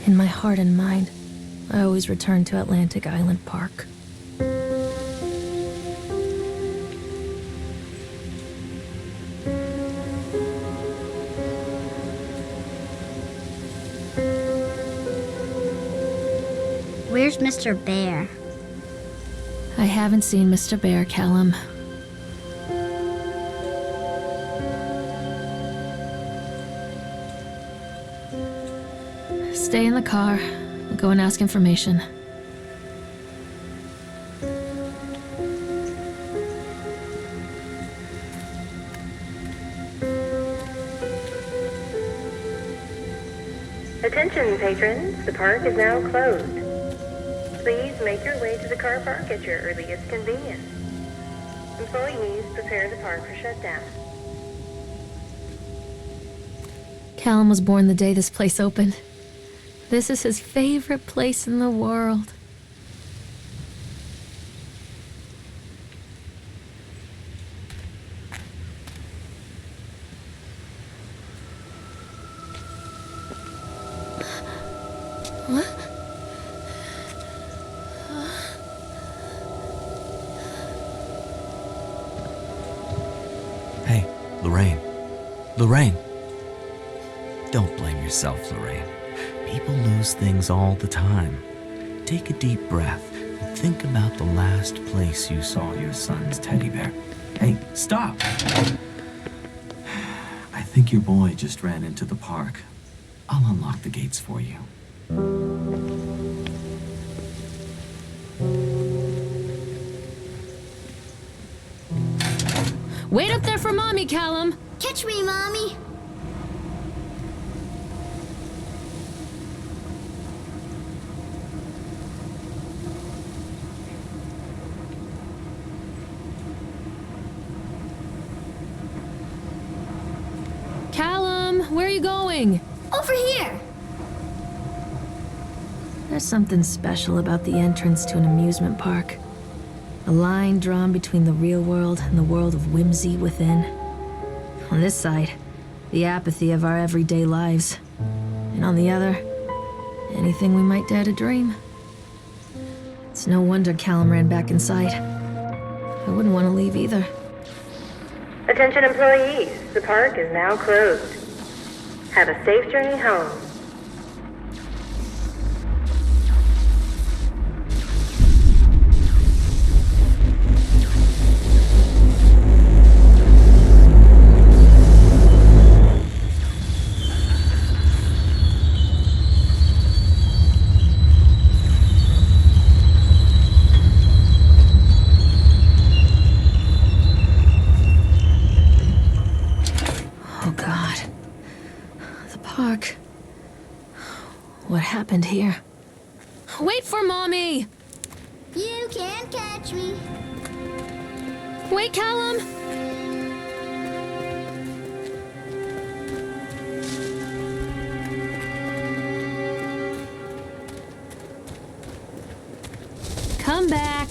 In my heart and mind, I always return to Atlantic Island Park. Where's Mr. Bear? I haven't seen Mr. Bear, Callum. Stay in the car. I'll go and ask information. Attention, patrons. The park is now closed. Please make your way to the car park at your earliest convenience. Employees prepare the park for shutdown. Callum was born the day this place opened. This is his favorite place in the world. What? Hey, Lorraine. Lorraine. Don't blame yourself, Lorraine. People lose things all the time. Take a deep breath and think about the last place you saw your son's teddy bear. Hey, stop! I think your boy just ran into the park. I'll unlock the gates for you. Wait up there for Mommy, Callum! Catch me, Mommy! Callum, where are you going? Over here! There's something special about the entrance to an amusement park. A line drawn between the real world and the world of whimsy within. On this side, the apathy of our everyday lives. And on the other, anything we might dare to dream. It's no wonder Callum ran back inside. I wouldn't want to leave either. Attention, employees. The park is now closed. Have a safe journey home. Oh God. The park. What happened here? Wait for Mommy! You can't catch me. Wait, Callum! Come back.